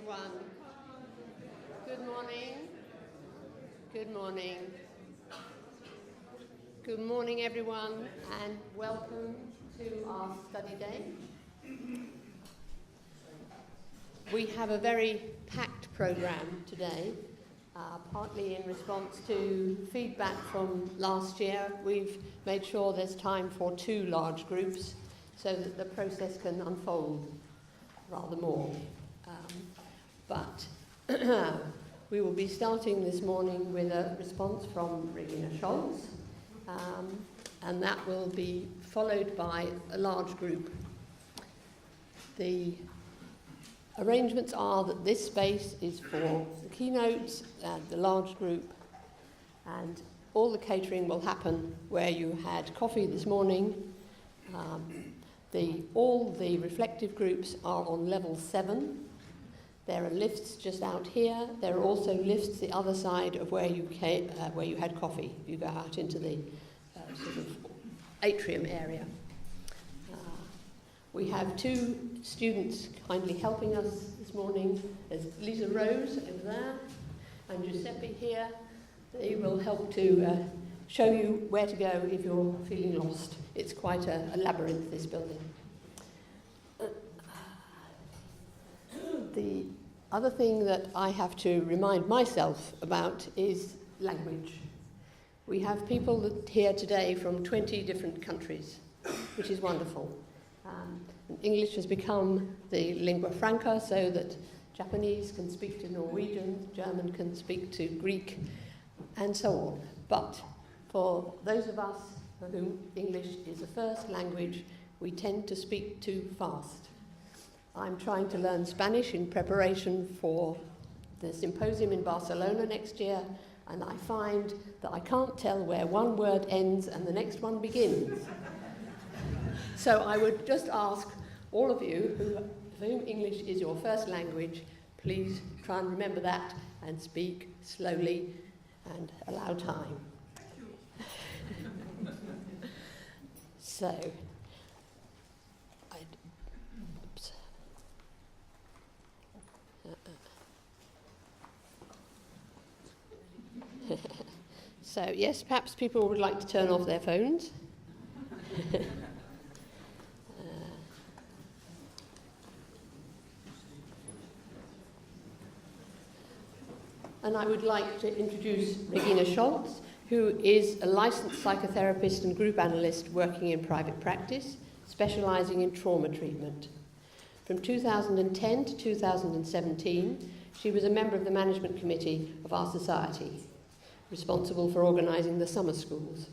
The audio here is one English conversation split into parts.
everyone. Good morning. Good morning. Good morning, everyone, and welcome to our study day. We have a very packed programme today, partly in response to feedback from last year. We've made sure there's time for 2 large groups so that the process can unfold rather more. But we will be starting this morning with a response from Regine Scholz, and that will be followed by a large group. The arrangements are that this space is for the keynotes, the large group, and all the catering will happen where you had coffee this morning. All the reflective groups are on level 7. There are lifts just out here. There are also lifts the other side of where you had coffee. You go out into the sort of atrium area. We have 2 students kindly helping us this morning. There's Lisa Rose over there and Giuseppe here. They will help to show you where to go if you're feeling lost. It's quite a labyrinth, this building. The other thing that I have to remind myself about is language. We have people here today from 20 different countries, which is wonderful. English has become the lingua franca, so that Japanese can speak to Norwegian, German can speak to Greek, and so on. But for those of us for whom English is a first language, we tend to speak too fast. I'm trying to learn Spanish in preparation for the symposium in Barcelona next year, and I find that I can't tell where one word ends and the next one begins. So I would just ask all of you for whom English is your first language, please try and remember that and speak slowly and allow time. So, yes, perhaps people would like to turn off their phones. And I would like to introduce Regine Scholz, who is a licensed psychotherapist and group analyst working in private practice, specialising in trauma treatment. From 2010 to 2017, she was a member of the management committee of our society, responsible for organising the summer schools.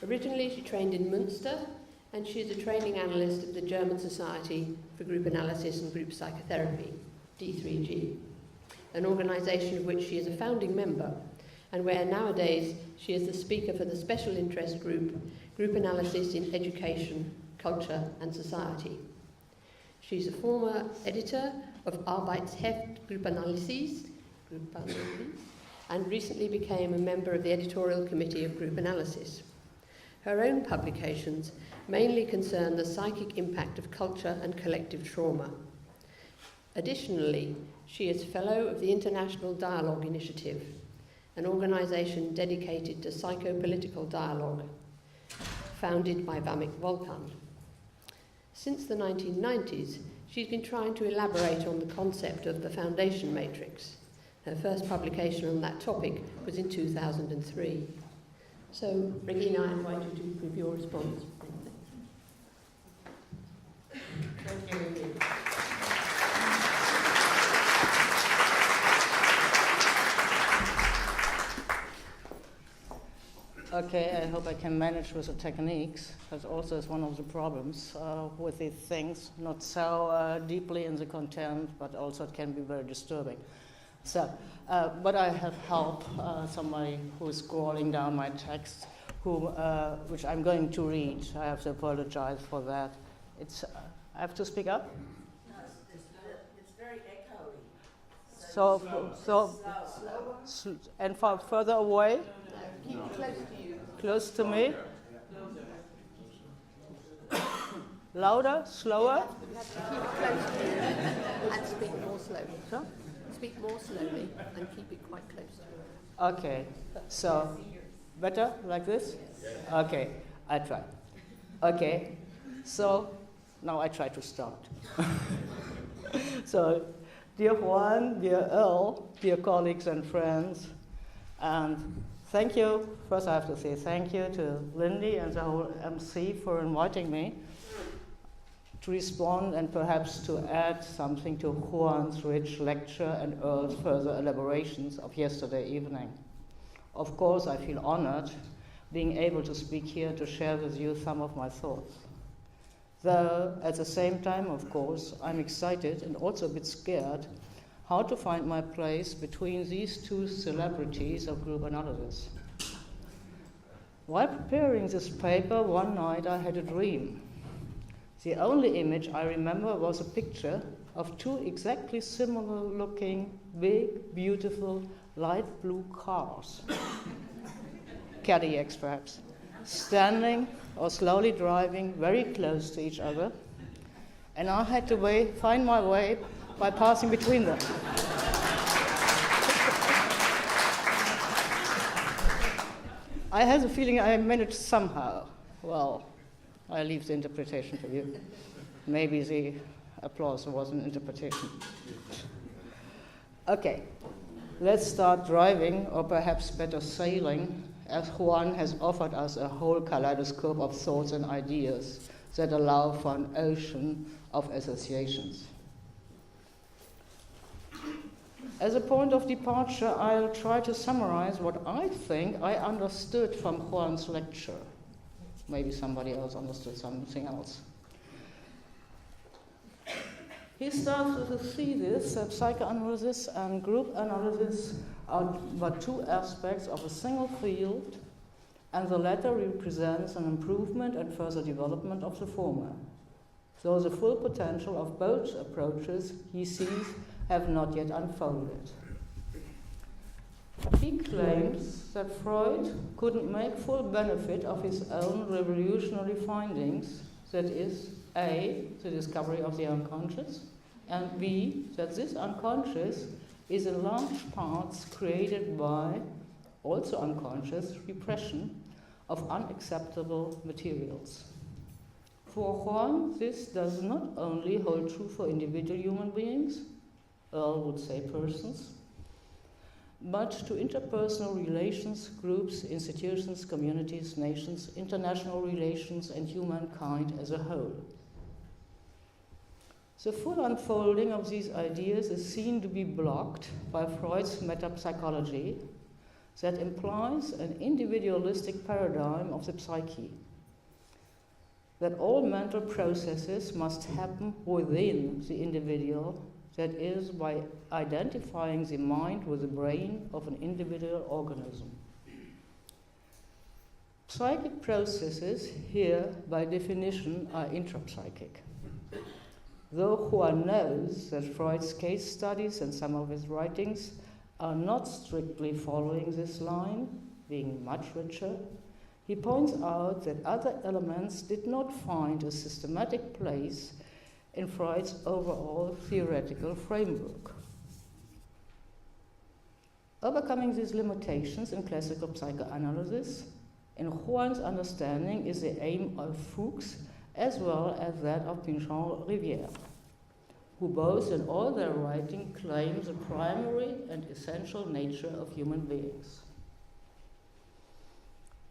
Originally, she trained in Münster, and she is a training analyst of the German Society for Group Analysis and Group Psychotherapy, D3G, an organisation of which she is a founding member, and where nowadays she is the speaker for the special interest group, Group Analysis in Education, Culture and Society. She's a former editor of Arbeitsheft Gruppenanalysis, and recently became a member of the editorial committee of Group Analysis. Her own publications mainly concern the psychic impact of culture and collective trauma. Additionally, she is Fellow of the International Dialogue Initiative, an organisation dedicated to psychopolitical dialogue, founded by Foulkes. Since the 1990s, she's been trying to elaborate on the concept of the foundation matrix. Her first publication on that topic was in 2003. So, Regine, I invite you to give your response. Thank you, Regine. Okay, I hope I can manage with the techniques. That also is one of the problems with these things, not so deeply in the content, but also it can be very disturbing. So, but I have help, somebody who is scrolling down my text, which I'm going to read. I have to apologize for that. I have to speak up? No, it's very echoey. And further away? Keep it close to you. Close to me? Louder, slower? You have to keep it close to you and speak more slowly. So? Speak more slowly and keep it quite close to you. Okay, so better like this? Okay, I try. Okay, so now I try to start. So, dear Juan, dear Earl, dear colleagues and friends, and thank you. First I have to say thank you to Lindy and the whole MC for inviting me to respond and perhaps to add something to Juan's rich lecture and Earl's further elaborations of yesterday evening. Of course, I feel honored being able to speak here to share with you some of my thoughts. Though, at the same time, of course, I'm excited and also a bit scared how to find my place between these two celebrities of group analysis. While preparing this paper, one night I had a dream. The only image I remember was a picture of two exactly similar looking, big, beautiful, light blue cars, Cadillacs perhaps, standing or slowly driving very close to each other, and I had to find my way by passing between them. I had the feeling I managed somehow. Well, I leave the interpretation to you. Maybe the applause was an interpretation. Okay, let's start driving, or perhaps better sailing, as Juan has offered us a whole kaleidoscope of thoughts and ideas that allow for an ocean of associations. As a point of departure, I'll try to summarize what I think I understood from Juan's lecture. Maybe somebody else understood something else. He starts with a thesis that psychoanalysis and group analysis are but two aspects of a single field, and the latter represents an improvement and further development of the former. So the full potential of both approaches he sees have not yet unfolded. He claims that Freud couldn't make full benefit of his own revolutionary findings, that is, A, the discovery of the unconscious, and B, that this unconscious is in large parts created by, also unconscious, repression of unacceptable materials. For Juan, this does not only hold true for individual human beings, Earl would say persons, but to interpersonal relations, groups, institutions, communities, nations, international relations, and humankind as a whole. The full unfolding of these ideas is seen to be blocked by Freud's metapsychology that implies an individualistic paradigm of the psyche, that all mental processes must happen within the individual, that is, by identifying the mind with the brain of an individual organism. Psychic processes here, by definition, are intrapsychic. Though Juan knows that Freud's case studies and some of his writings are not strictly following this line, being much richer, he points out that other elements did not find a systematic place in Freud's overall theoretical framework. Overcoming these limitations in classical psychoanalysis, in Juan's understanding, is the aim of Foulkes as well as that of Pinchon-Rivière, who both in all their writing claim the primary and essential nature of human beings.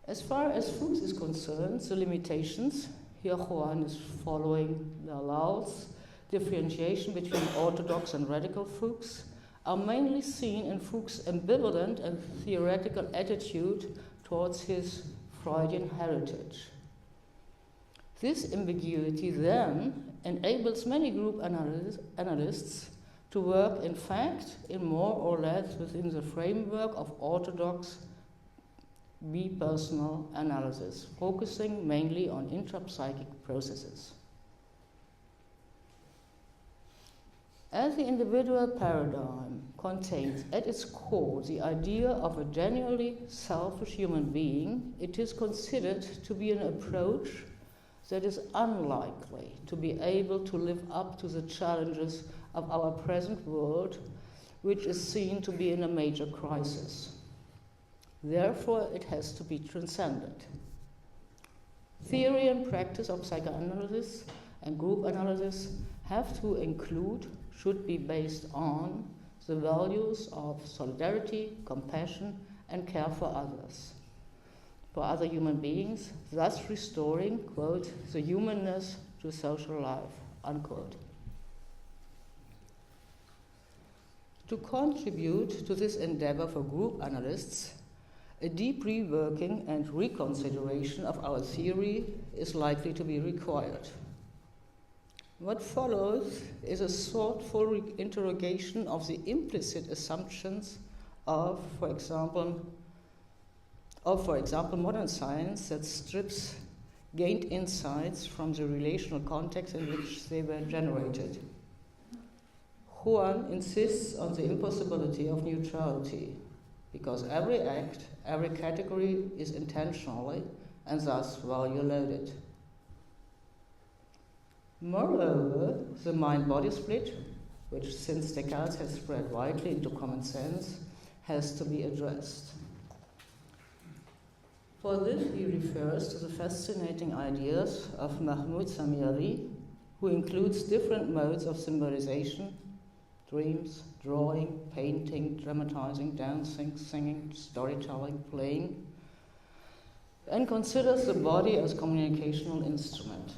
As far as Foulkes is concerned, the limitations, here Juan is following Lalau's differentiation between orthodox and radical Foulkes, are mainly seen in Foulkes' ambivalent and theoretical attitude towards his Freudian heritage. This ambiguity then enables many group analysts to work, in fact, in more or less within the framework of orthodox personal analysis, focusing mainly on intrapsychic processes. As the individual paradigm contains at its core the idea of a genuinely selfish human being, it is considered to be an approach that is unlikely to be able to live up to the challenges of our present world, which is seen to be in a major crisis. Therefore, it has to be transcended. Theory and practice of psychoanalysis and group analysis have to include, should be based on, the values of solidarity, compassion, and care for others, for other human beings, thus restoring, quote, the humanness to social life, unquote. To contribute to this endeavor for group analysts, a deep reworking and reconsideration of our theory is likely to be required. What follows is a thoughtful interrogation of the implicit assumptions of, for example, modern science that strips gained insights from the relational context in which they were generated. Juan insists on the impossibility of neutrality, because every act, every category is intentionally and thus value-loaded. Moreover, the mind-body split, which since Descartes has spread widely into common sense, has to be addressed. For this, he refers to the fascinating ideas of Mahmoud Samiri, who includes different modes of symbolization: dreams, drawing, painting, dramatizing, dancing, singing, storytelling, playing, and considers the body as communicational instrument.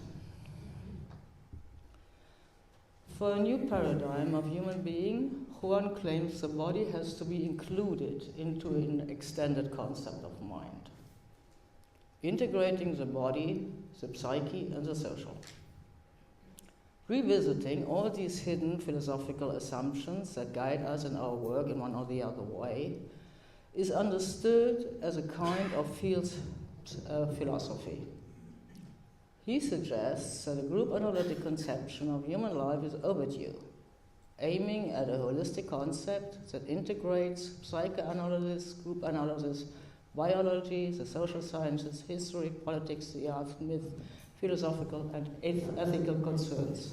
For a new paradigm of human being, Juan claims the body has to be included into an extended concept of mind, integrating the body, the psyche, and the social. Revisiting all these hidden philosophical assumptions that guide us in our work in one or the other way is understood as a kind of field philosophy. He suggests that a group analytic conception of human life is overdue, aiming at a holistic concept that integrates psychoanalysis, group analysis, biology, the social sciences, history, politics, the arts, myth, philosophical and ethical concerns.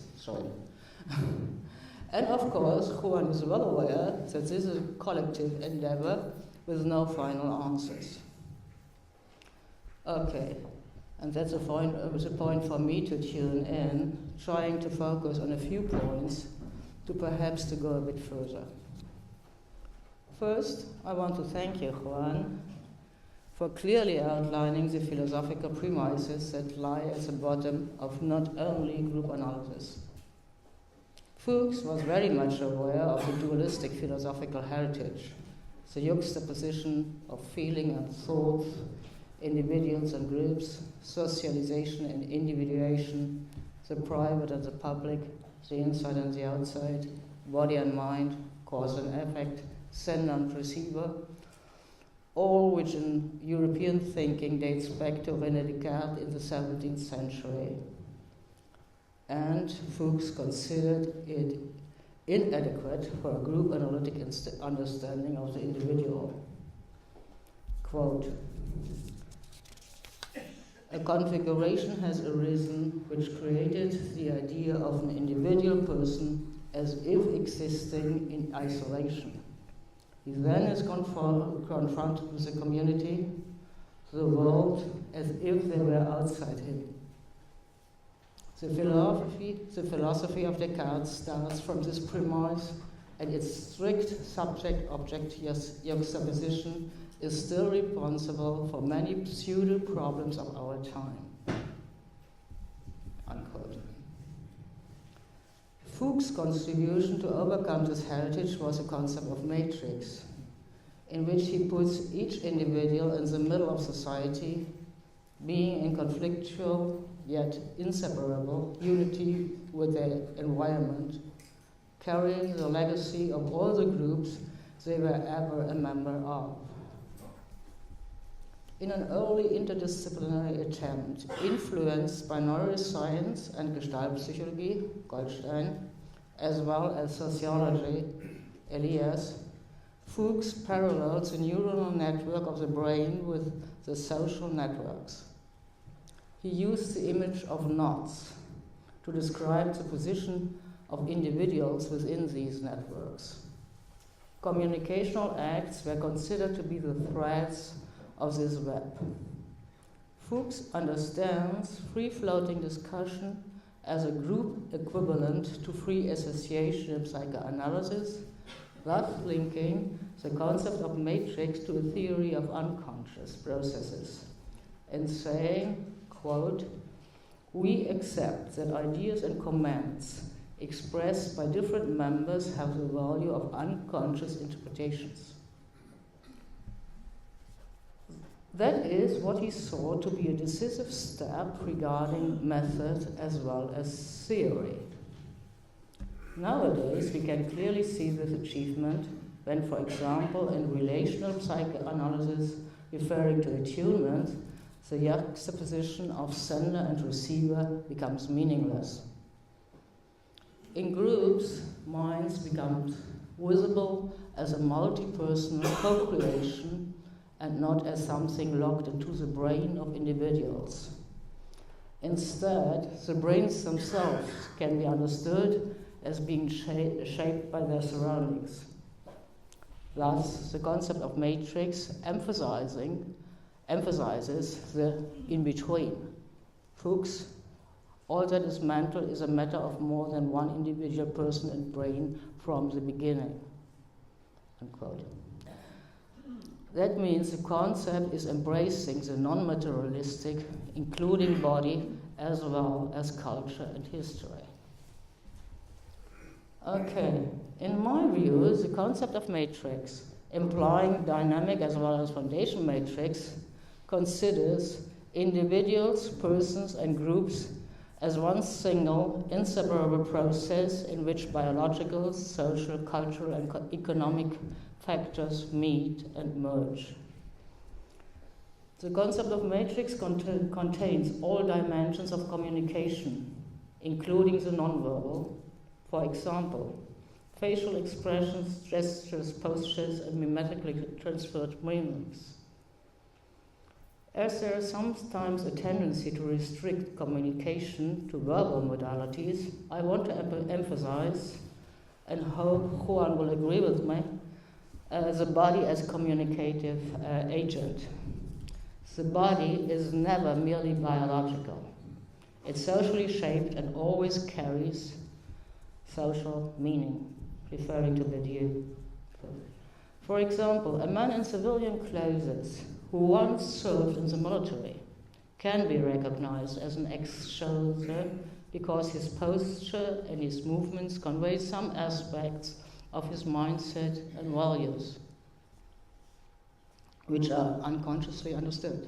And of course, Juan is well aware that this is a collective endeavor with no final answers. Okay, and that's a point for me to tune in, trying to focus on a few points to perhaps to go a bit further. First, I want to thank you, Juan, for clearly outlining the philosophical premises that lie at the bottom of not only group analysis. Foulkes was very much aware of the dualistic philosophical heritage, the juxtaposition of feeling and thought, individuals and groups, socialization and individuation, the private and the public, the inside and the outside, body and mind, cause and effect, sender and receiver, all which in European thinking dates back to René Descartes in the 17th century. And Foulkes considered it inadequate for a group analytic understanding of the individual. Quote, "A configuration has arisen which created the idea of an individual person as if existing in isolation. He then is confronted with the community, the world, as if they were outside him. The philosophy of Descartes starts from this premise, and its strict subject-object juxtaposition is still responsible for many pseudo-problems of our time." Unquote. Foulkes' contribution to overcome this heritage was a concept of matrix, in which he puts each individual in the middle of society, being in conflictual yet inseparable unity with their environment, carrying the legacy of all the groups they were ever a member of. In an early interdisciplinary attempt, influenced by neuroscience and Gestaltpsychologie, Goldstein, as well as sociology, Elias, Foulkes parallels the neuronal network of the brain with the social networks. he used the image of knots to describe the position of individuals within these networks. Communicational acts were considered to be the threads of this web. Foulkes understands free-floating discussion as a group equivalent to free association in psychoanalysis, thus linking the concept of matrix to a theory of unconscious processes, and saying, quote, "We accept that ideas and comments expressed by different members have the value of unconscious interpretations." That is what he saw to be a decisive step regarding method as well as theory. Nowadays, we can clearly see this achievement when, for example, in relational psychoanalysis referring to attunement, the juxtaposition of sender and receiver becomes meaningless. In groups, minds become visible as a multi-personal co-creation and not as something locked into the brain of individuals. Instead, the brains themselves can be understood as being shaped by their surroundings. Thus, the concept of matrix emphasizes the in-between. Foulkes, all that is mental is a matter of more than one individual person and brain from the beginning. Unquote. That means the concept is embracing the non-materialistic, including body, as well as culture and history. Okay, in my view, the concept of matrix, implying dynamic as well as foundation matrix, considers individuals, persons, and groups as one single, inseparable process in which biological, social, cultural, and economic factors meet and merge. The concept of matrix contains all dimensions of communication, including the nonverbal. For example, facial expressions, gestures, postures, and mimetically transferred meanings. As there is sometimes a tendency to restrict communication to verbal modalities, I want to emphasize, and hope Juan will agree with me, the body as communicative agent. The body is never merely biological. It's socially shaped and always carries social meaning, referring to Bourdieu. For example, a man in civilian clothes who once served in the military can be recognized as an ex-soldier because his posture and his movements convey some aspects of his mindset and values, which are unconsciously understood.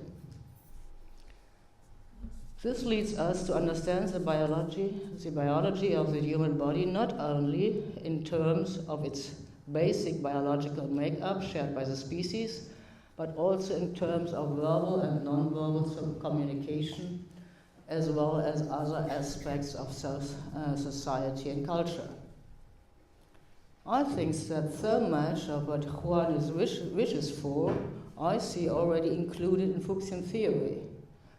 This leads us to understand the biology of the human body not only in terms of its basic biological makeup shared by the species, but also in terms of verbal and non-verbal communication, as well as other aspects of society and culture. I think that so much of what Juan wishes for, I see already included in Fuchsian theory,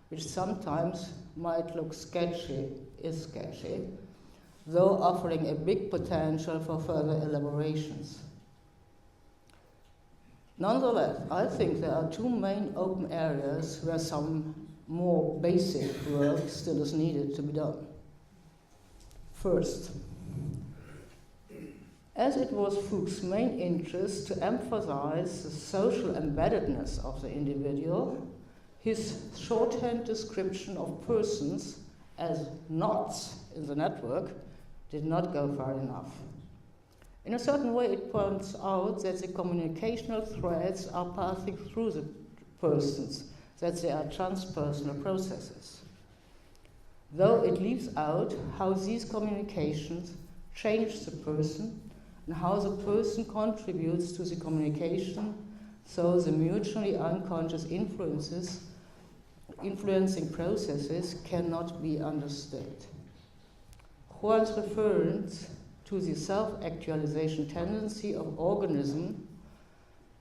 which sometimes might look sketchy, though offering a big potential for further elaborations. Nonetheless, I think there are two main open areas where some more basic work still is needed to be done. First, as it was Fuchs' main interest to emphasize the social embeddedness of the individual, his shorthand description of persons as knots in the network did not go far enough. In a certain way, it points out that the communicational threads are passing through the persons, that they are transpersonal processes. Though it leaves out how these communications change the person and how the person contributes to the communication, so the mutually unconscious influencing processes cannot be understood. Juan's reference to the self-actualization tendency of organism,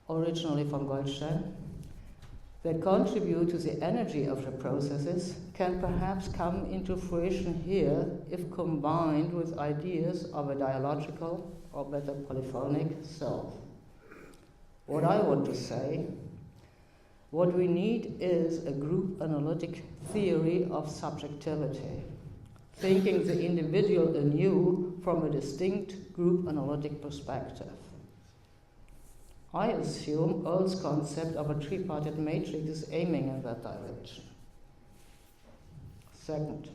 originally from Goldstein, that contribute to the energy of the processes can perhaps come into fruition here if combined with ideas of a dialogical or better polyphonic self. What I want to say, what we need is a group analytic theory of subjectivity, thinking the individual anew from a distinct group analytic perspective. I assume Earl's concept of a tripartite matrix is aiming in that direction. Second,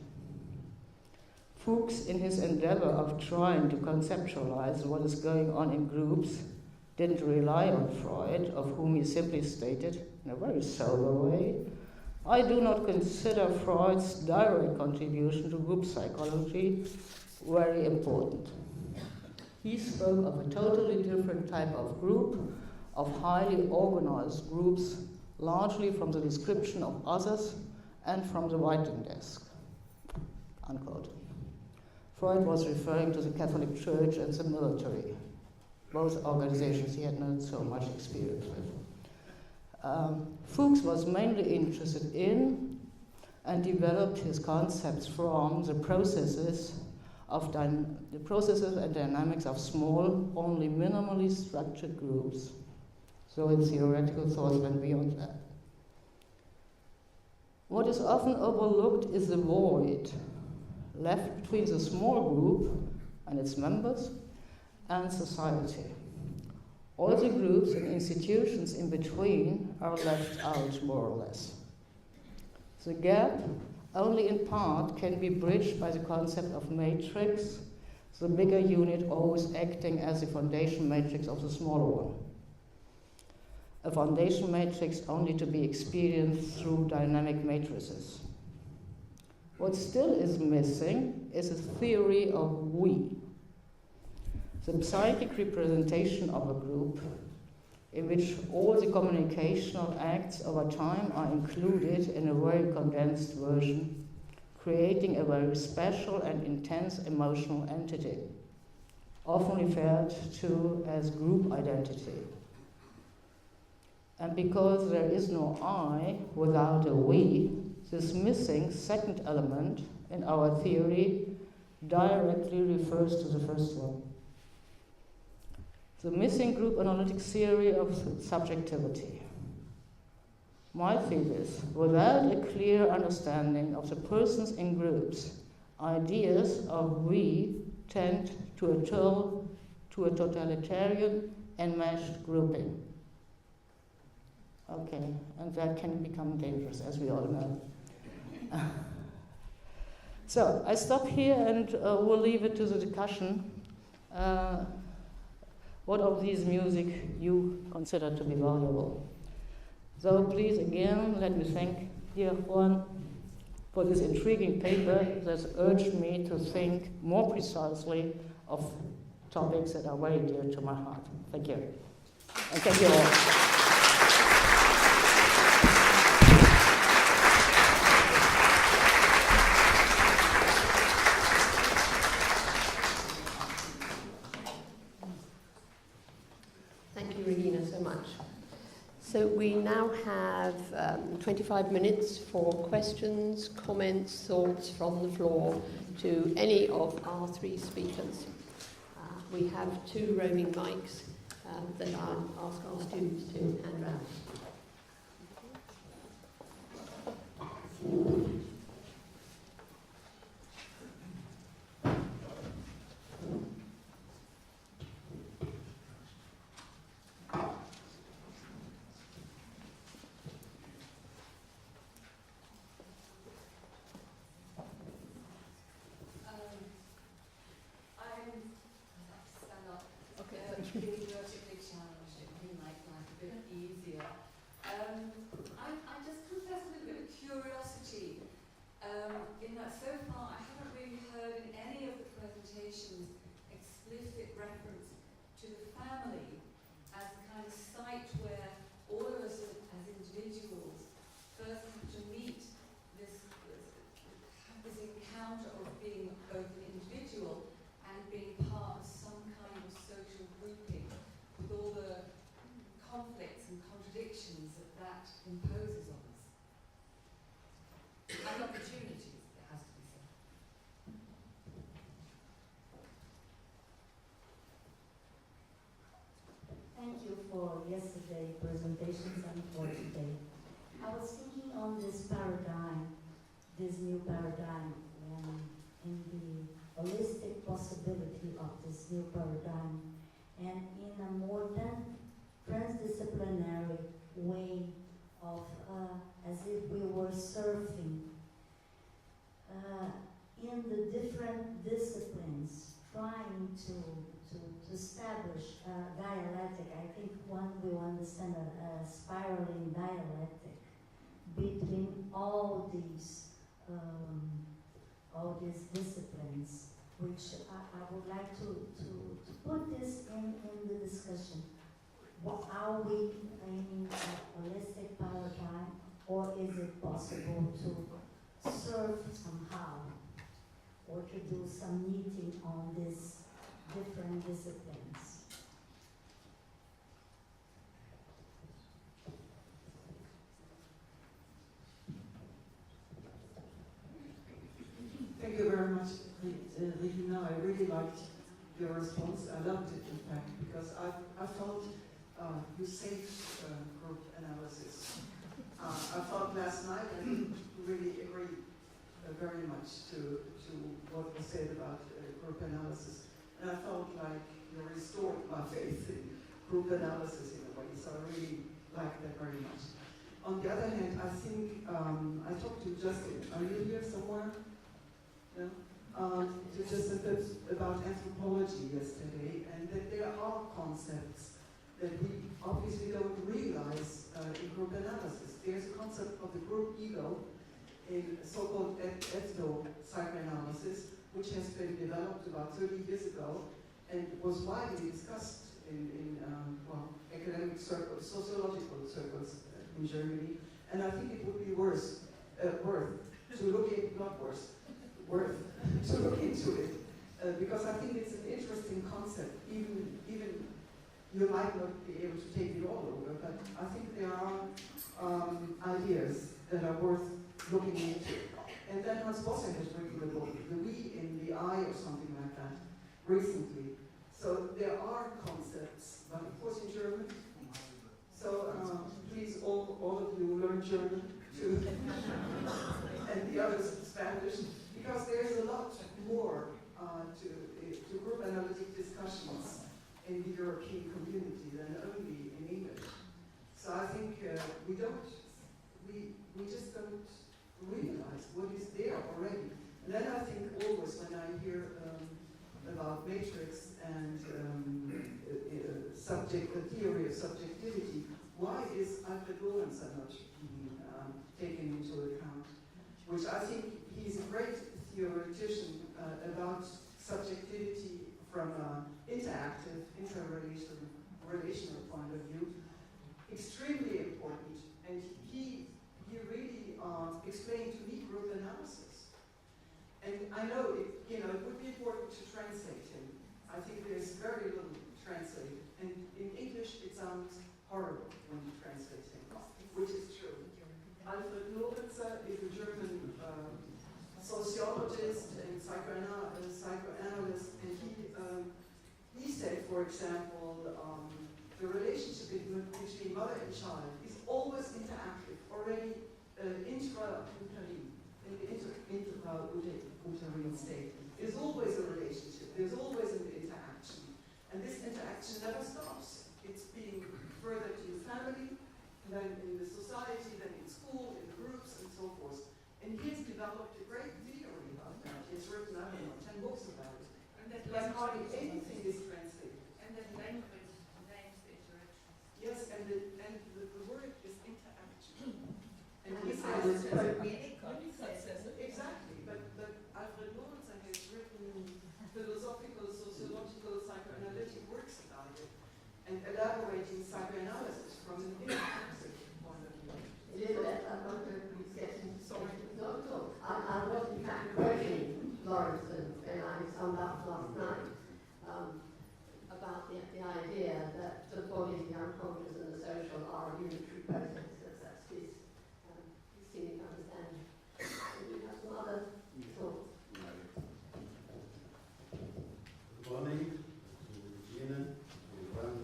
Foulkes, in his endeavor of trying to conceptualize what is going on in groups, didn't rely on Freud, of whom he simply stated, in a very sober way, I do not consider Freud's direct contribution to group psychology very important. He spoke of a totally different type of group, of highly organized groups, largely from the description of others and from the writing desk, unquote. Freud was referring to the Catholic Church and the military, both organizations he had not so much experience with. Foulkes was mainly interested in and developed his concepts from the processes and dynamics of small, only minimally structured groups. So his theoretical thoughts went beyond that. What is often overlooked is the void left between the small group and its members and society. All the groups and institutions in between are left out, more or less. The gap, only in part, can be bridged by the concept of matrix, the bigger unit always acting as the foundation matrix of the smaller one. A foundation matrix only to be experienced through dynamic matrices. What still is missing is a theory of we, the psychic representation of a group in which all the communicational acts over time are included in a very condensed version, creating a very special and intense emotional entity, often referred to as group identity. And because there is no I without a we, this missing second element in our theory directly refers to the first one. The missing group analytic theory of subjectivity. My theory is, without a clear understanding of the persons in groups, ideas of we tend to a totalitarian enmeshed grouping. Okay, and that can become dangerous, as we all know. So I stop here and we'll leave it to the discussion. What of these music you consider to be valuable? So please, again, let me thank dear Juan for this intriguing paper that's urged me to think more precisely of topics that are very dear to my heart. Thank you. And thank you all. So we now have 25 minutes for questions, comments, thoughts from the floor to any of our three speakers. We have two roaming mics that I'll ask our students to hand round. I just confess a little bit of curiosity. yesterday, presentations and for today. I was thinking on this paradigm, this new paradigm, in the holistic possibility of this new paradigm, and in a more transdisciplinary way of, as if we were surfing in the different disciplines, trying to establish a dialectic. I think one will understand a spiraling dialectic between all these disciplines, which I would like to put this in the discussion. What are we aiming at holistic paradigm, or is it possible to serve somehow, or to do some meeting on these different disciplines? Thank you very much, Regine. I really liked your response. I loved it, in fact, because I felt you saved group analysis. I thought last night I didn't really agree very much to what was said about group analysis. And I felt like you restored my faith in group analysis in a way, so I really liked that very much. On the other hand, I think, I talked to Justin. Are you here somewhere? No? To Justin about anthropology yesterday, and that there are concepts that we obviously don't realize in group analysis. There's a concept of the group ego in so-called ethno-psychoanalysis, which has been developed about 30 years ago and was widely discussed in academic circles, sociological circles in Germany. And I think it would be worth to look into it, because I think it's an interesting concept. Even you might not be able to take it all over, but I think there are ideas that are worth looking into. And then Hans Bosse has written a book, The We in the I, or something like that, recently. So there are concepts, but of course in German. So please, all of you learn German too, and the others Spanish, because there's a lot more to group analytic discussions in the European community than only in English. So I think we just don't realize what is there already. And then I think always when I hear about matrix and the theory of subjectivity, why is Alfred Lorenz not being taken into account? Which I think he's a great theoretician about subjectivity from an interactive, interrelational point of view. Extremely important, and he really explained to me group analysis. And I know it would be important to translate him. I think there's very little translated, and in English it sounds horrible when you translate him, which is true. Alfred Lorenz is a German sociologist and psychoanalyst, and he said, for example, the relationship between mother and child is always interactive, already intrauterine, in the intrauterine state. There's always a relationship, there's always an interaction, and this interaction never stops. It's being further to the family, then in the society, then in school, in the groups, and so forth. And he's developed a great theory about that. He's written, I don't know, 10 books about it. And that But hardly anything is translated. And that language names the interaction. Yes, and the word is interaction. And he It's says, exactly, but Alfred Lorenz has written philosophical, sociological, psychoanalytic works about it, and elaborating psychoanalysis from an interactive point of view. I'm not going to be getting sorry. Not at all. I was in fact quoting Lawrence when I summed up last night about the idea that the body, the unconscious, and the social are unitary processes. That's his scenic understanding. Do you have some other thoughts? Good morning, Regine, Juan.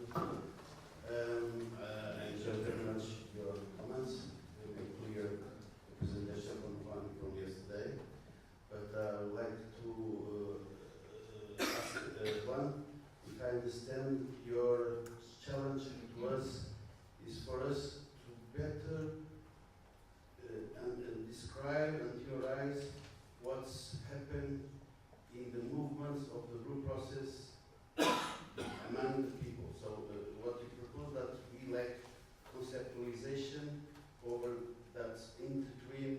understand your challenge to us is for us to better and describe and theorize what's happened in the movements of the group process among the people. So what we propose that we lack conceptualization over that in-between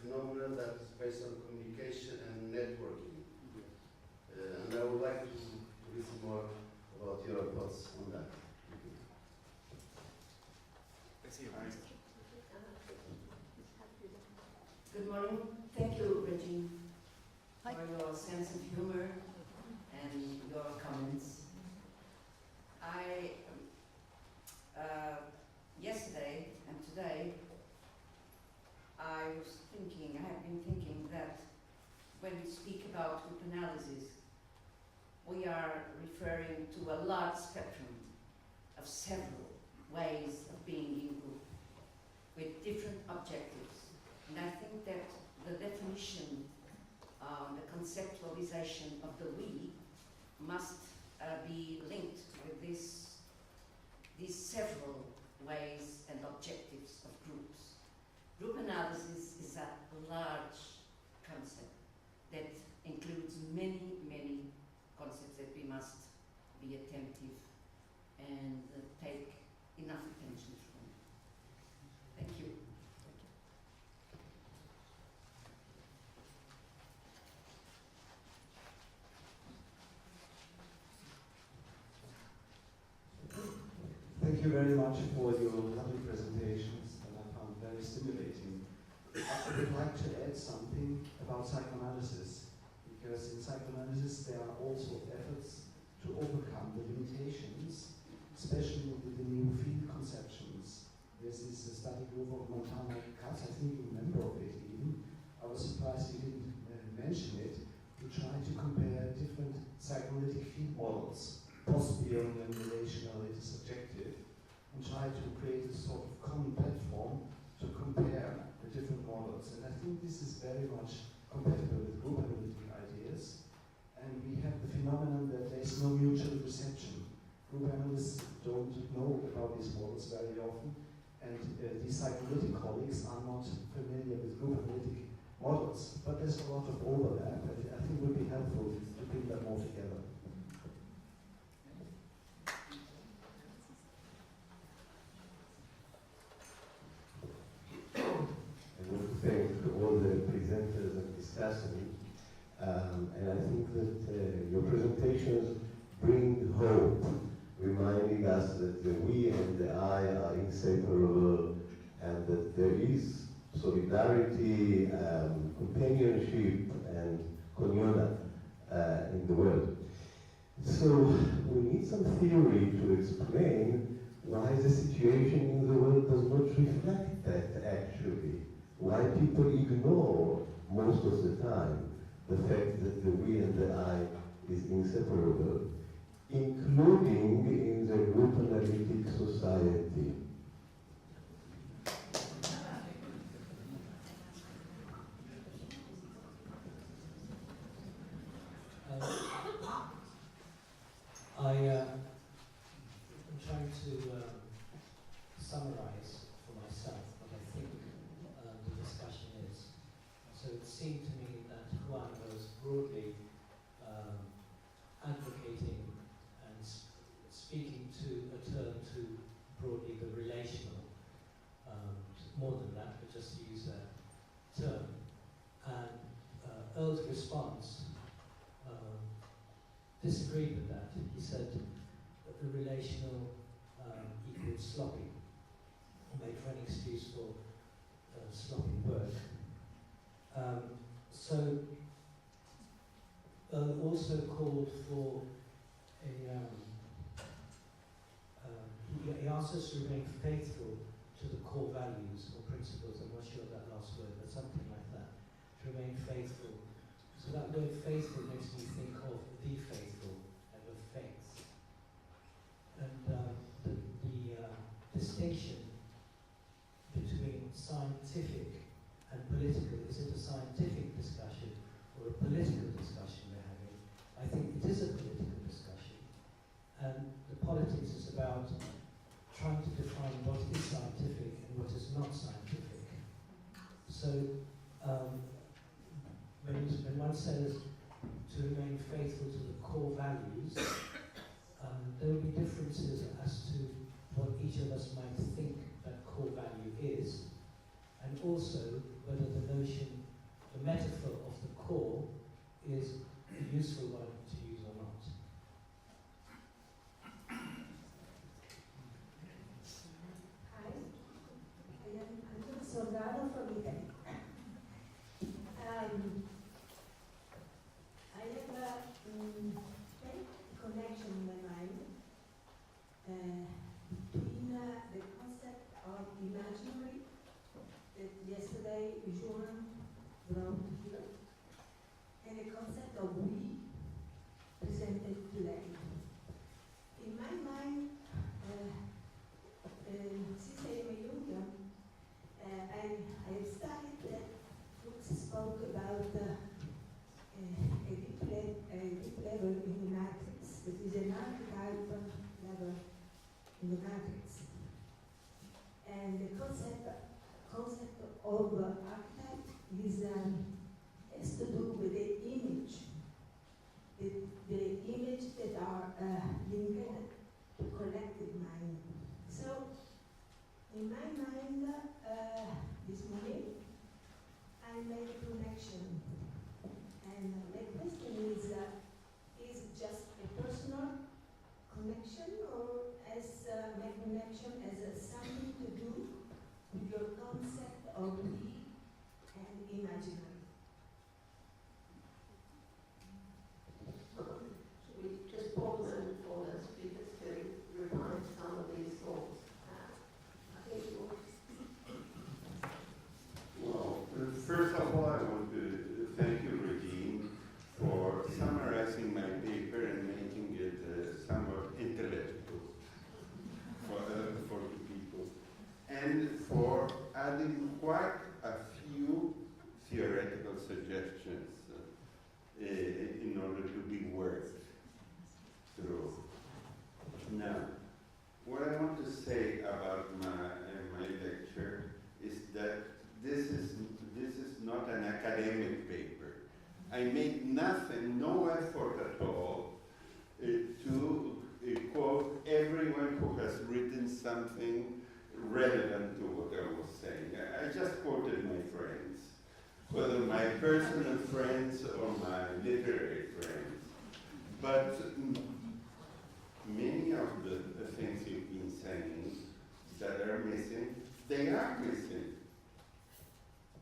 phenomenon that is based on communication and networking. And I would like to listen more about your thoughts on that. Good morning. Thank you, Regine, for your sense of humor and your comments. Yesterday and today, I have been thinking that when we speak about group analysis, we are referring to a large spectrum of several ways of being in group with different objectives. And I think that the definition, the conceptualization of the we must be linked with these several ways and objectives of groups. Group analysis is a large concept that includes many, many concepts that we must be attentive and take enough attention from. Thank you. Thank you very much for your lovely presentations that I found very stimulating. I would like to add something about psychoanalysis, because in psychoanalysis there are also efforts to overcome the limitations, especially with the new field conceptions. There's this study group of Montana Katz, I think you remember of it even. I was surprised you didn't mention it. To try to compare different psychoanalytic field models, post-Bion and relational, it is subjective, and try to create a sort of common platform to compare the different models. And I think this is very much compatible with group analytic ideas. And we have the phenomenon that there is no mutual reception. Group analysts don't know about these models very often, and these psychoanalytic colleagues are not familiar with group analytic models. But there's a lot of overlap, and I think it would be helpful to bring them all together. I want to thank all the presenters and discussants. And I think that your presentations bring hope, reminding us that the we and the I are inseparable, and that there is solidarity, companionship, and communal in the world. So we need some theory to explain why the situation in the world does not reflect that actually. Why people ignore most of the time the fact that the we and the I is inseparable, including in the group analytic society. I'm trying to summarize for myself what I think the discussion is. So it seemed to me that Juan was broadly advocating and speaking to a term to broadly the relational, more than that, but just to use that term. And Earl's response disagreed with that. He said that the relational equals sloppy, or made for an excuse for sloppy work. So also called for a, he asked us to remain faithful to the core values or principles. I'm not sure of that last word, but something like that. To remain faithful. So that word faithful makes me think of the faithful and of faith. And the distinction between scientific and political, is it a scientific discussion or a political discussion we're having? I think it is a political discussion, faithful to the core values, there will be differences as to what each of us might think that core value is, and also whether the notion, the metaphor of the core is a useful one to use or not. Hi, I'm Antonio Soldado from Italy. I have a connection in my mind between the concept of imaginary that yesterday Juan brought here and the concept of we presented today. In my mind, since I am a Jungian, I have studied that Foulkes spoke about a deep level in the matrix. That is an archetype level in the matrix. And the concept of archetype is has to do with the image, the image that are linked to collective mind. So, in my mind, this morning, I made a connection. And my question is it just a personal connection, or as my connection as something to do with your concept of we and imaginary? Should we just pause and for the speakers to refine some of these thoughts? I think Well, first of all, I want to thank you, Regine, for summarizing my paper and making it somewhat intelligible for the people, and for adding quite a few theoretical suggestions in order to be worked through. Now, what I want to say about my lecture is that this is not an academic paper. I made no effort at all to quote everyone who has written something relevant to what I was saying. I just quoted my friends, whether my personal friends or my literary friends. But many of the things you've been saying that are missing, they are missing.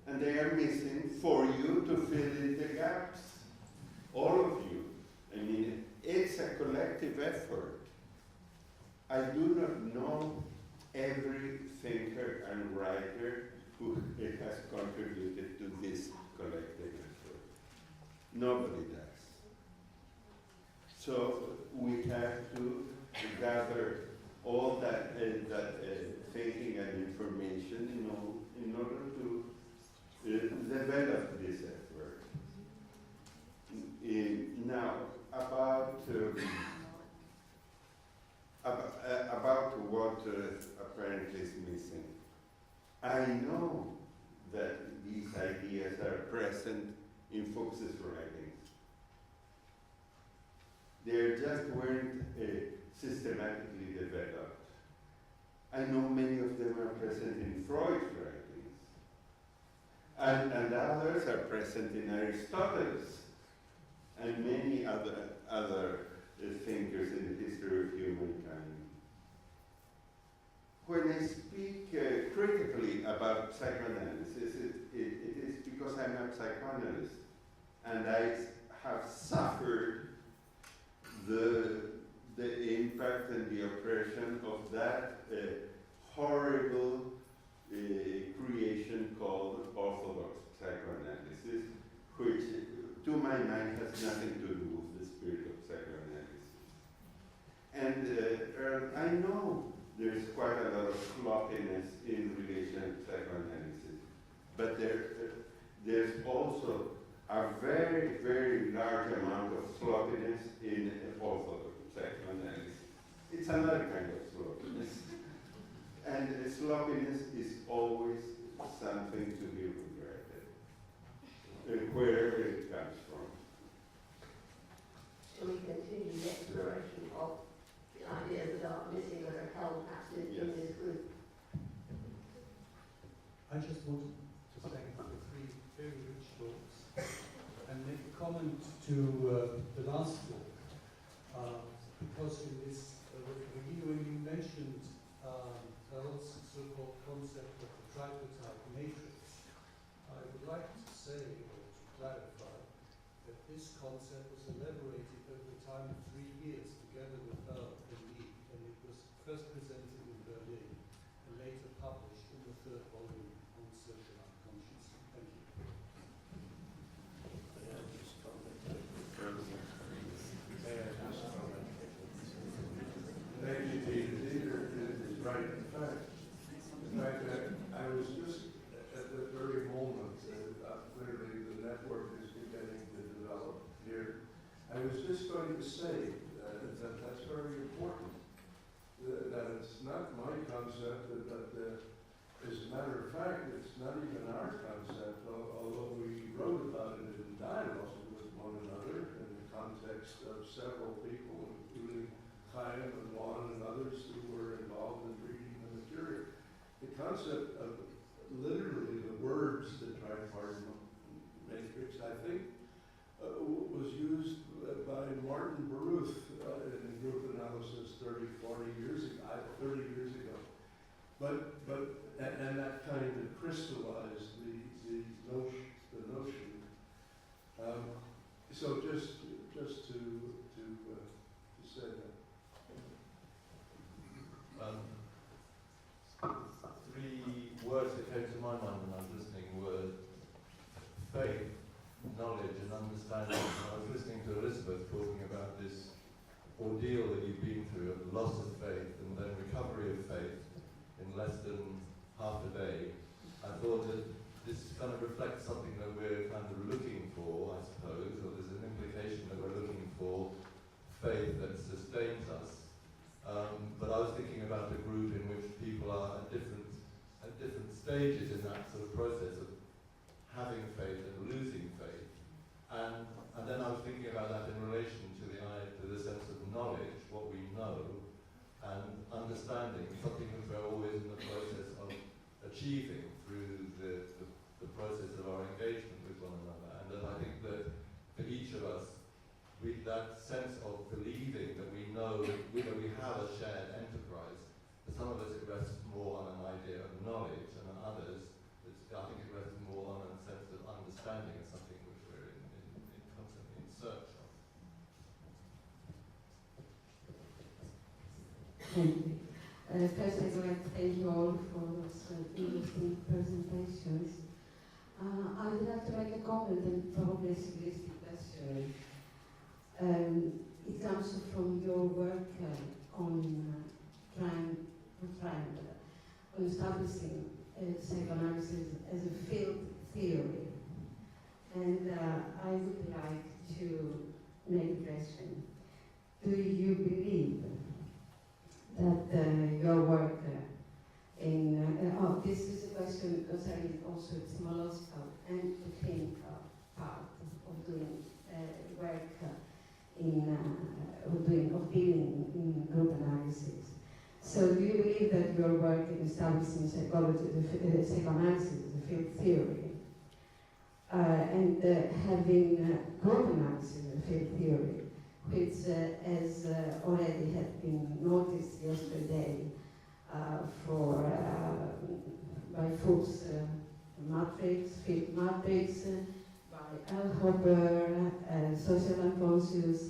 And they are missing for you to fill in the gaps. All of you. I mean, it's a collective effort. I do not know every thinker and writer who has contributed to this collective effort. Nobody does. So we have to gather all that thinking and information in order to develop this effort. Now, about what apparently is missing. I know that these ideas are present in Foulkes' writings. They just weren't systematically developed. I know many of them are present in Freud's writings. And others are present in Aristotle's and many other thinkers in the history of humankind. When I speak critically about psychoanalysis, it is because I'm a psychoanalyst, and I have suffered the impact and the oppression of that horrible creation called orthodox psychoanalysis, which to my mind has nothing to do with the spirit of psychoanalysis. And I know there's quite a lot of sloppiness in relation to psychoanalysis, but there's also a very, very large amount of sloppiness in orthodox psychoanalysis. It's another kind of sloppiness. And sloppiness is always something to be regretted, wherever it comes from. to the last talk, because in this, when you mentioned Scholz's so-called concept of the tripartite matrix, I would like to say, or to clarify, that this concept was elaborated over the time of 3 years together with her and me, and it was first presented in Berlin and later published in the 3rd volume on social unconscious. Thank you. Thank you, Peter is right. In fact, I was just at the very moment clearly the network is beginning to develop here. I was just going to say that that's very important. That it's not my concept, but as a matter of fact, it's not even our concept, although we wrote about it in dialogue with one another in the context of several people, including Chaim and Juan and others who were involved in reading the material. The concept of literally the words, the tripartite matrix, I think, was used by Martin Baruch in group analysis 30 years ago. And that kind of crystallized the notion. So just to say that. 3 words that came to my mind when I was listening were faith, knowledge, and understanding. I was listening to Elizabeth talking about this ordeal that you've been through of loss of faith and then recovery of faith in less than half a day. I thought that this kind of reflects something that we're kind of looking for, I suppose, or there's an implication that we're looking for faith that sustains us. But I was thinking about a group in which people are at different stages in that sort of process of having faith and losing faith. And then I was thinking about that in relation to the sense of knowledge, what we know, and understanding, something that we're always in the process of achieving through the process of our engagement with one another. And that I think that for each of us, that sense of believing that we know that we have a shared enterprise. For some of us it rests more on an idea of knowledge, and on others I think it rests more on a sense of understanding of something which we're constantly in search of. Thank you. First I'd like to thank you all for those interesting presentations. I would like to make a comment and probably a simplistic question. It comes from your work on establishing psychoanalysis as a field theory. And I would like to make a question. Do you believe that your work this is a question concerning also etymological and the clinical part of doing work of dealing in group analysis. So do you believe that your work in establishing psychoanalysis as a field theory and having group analysis as a field theory, which as already had been noticed yesterday by Foulkes matrix, field matrix, by Alhofer, social unconscious,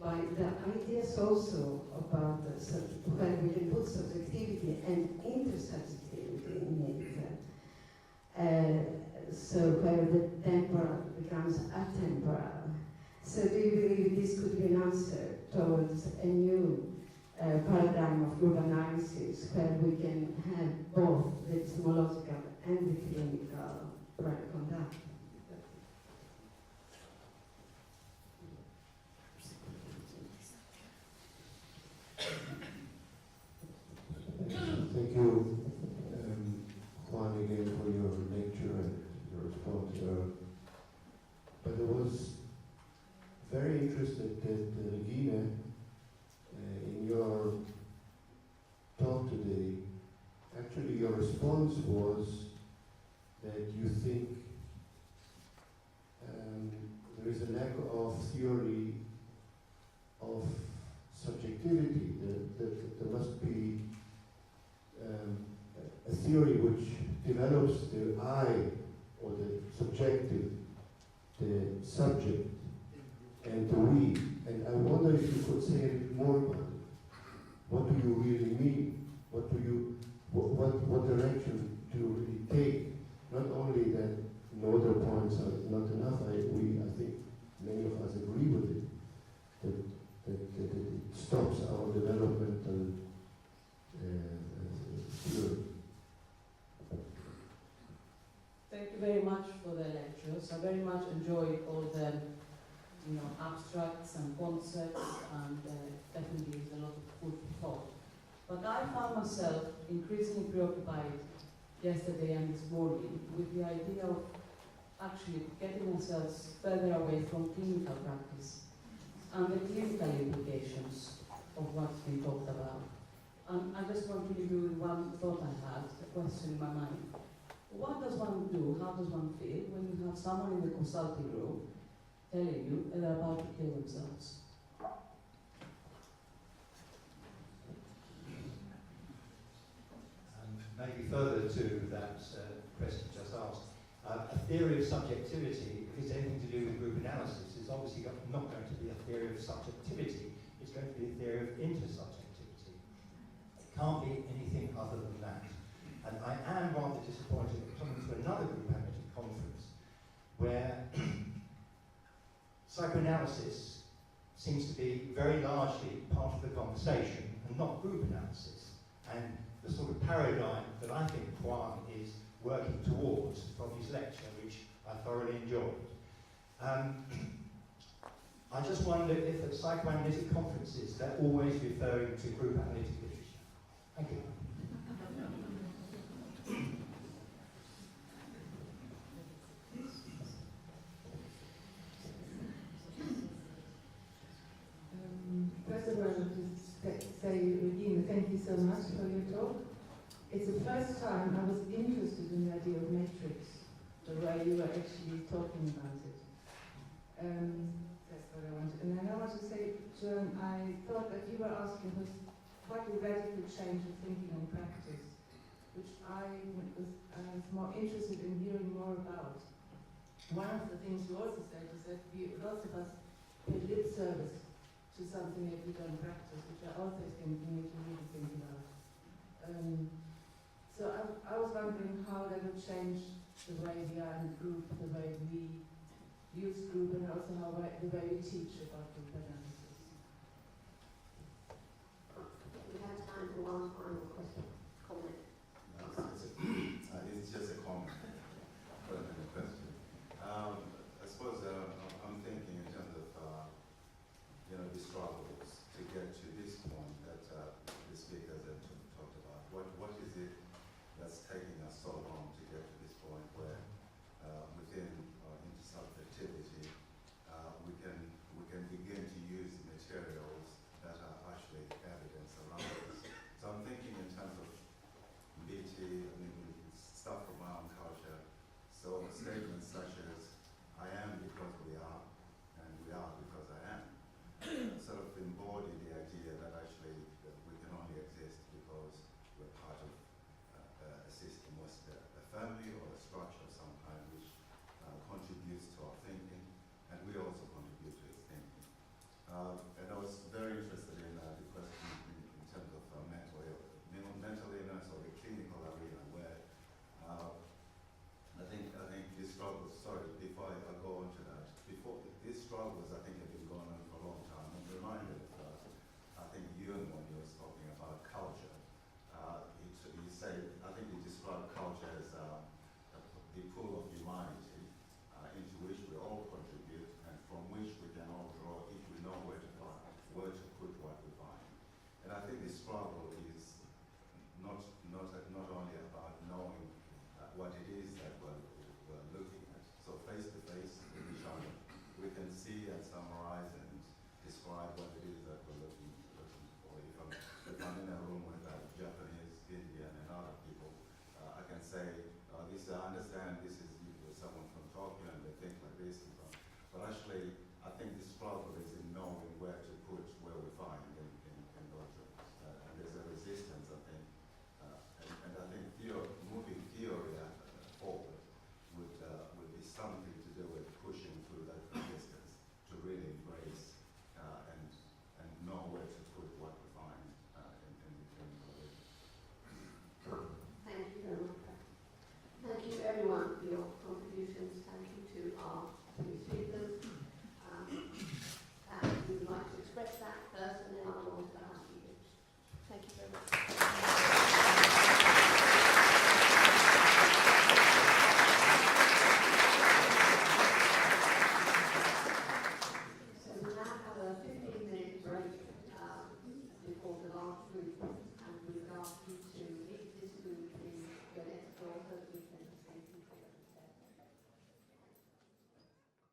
by the ideas also about where we can put subjectivity and intersubjectivity in it. So where the temporal becomes atemporal. So do you believe this could be an answer towards a new paradigm of group analysis where we can have both the epistemological and the clinical conduct? Thank you, Juan, again for your lecture and your response. But I was very interested that Regine, in your talk today, actually your response was that you think there is a lack of theory develops the I, or the subjective, the subject, and the we. And I wonder if you could say a bit more about it. What do you really mean? What direction do you really take? Not only that other points are not enough, I think many of us agree with it, that it stops our developmental theory. Thank you very much for the lectures. I very much enjoyed all the abstracts and concepts, and definitely a lot of food for thought. But I found myself increasingly preoccupied yesterday and this morning with the idea of actually getting ourselves further away from clinical practice and the clinical implications of what's been talked about. And I just want to leave you with one thought I had, a question in my mind. What does one do, how does one feel when you have someone in the consulting room telling you that they're about to kill themselves? Maybe further to that question just asked, a theory of subjectivity, if it's anything to do with group analysis, is obviously not going to be a theory of subjectivity, it's going to be a theory of intersubjectivity. It can't be anything other than that. And I am rather disappointed coming to another group analytic conference where psychoanalysis seems to be very largely part of the conversation and not group analysis. And the sort of paradigm that I think Juan is working towards from his lecture, which I thoroughly enjoyed. I just wonder if at psychoanalytic conferences they're always referring to group analytic literature. Thank you. First of all, I want to say, Regine, thank you so much for your talk. It's the first time I was interested in the idea of matrix, the way you were actually talking about it. That's what I wanted. And then I want to say, Joan, I thought that you were asking us quite a radical change of thinking and practice, which I was more interested in hearing more about. One of the things you also said is that lots of us pay lip service to something that we don't practice, which I also think we need to really think about. So I was wondering how that would change the way we are in the group, the way we use group, and also the way we teach about group.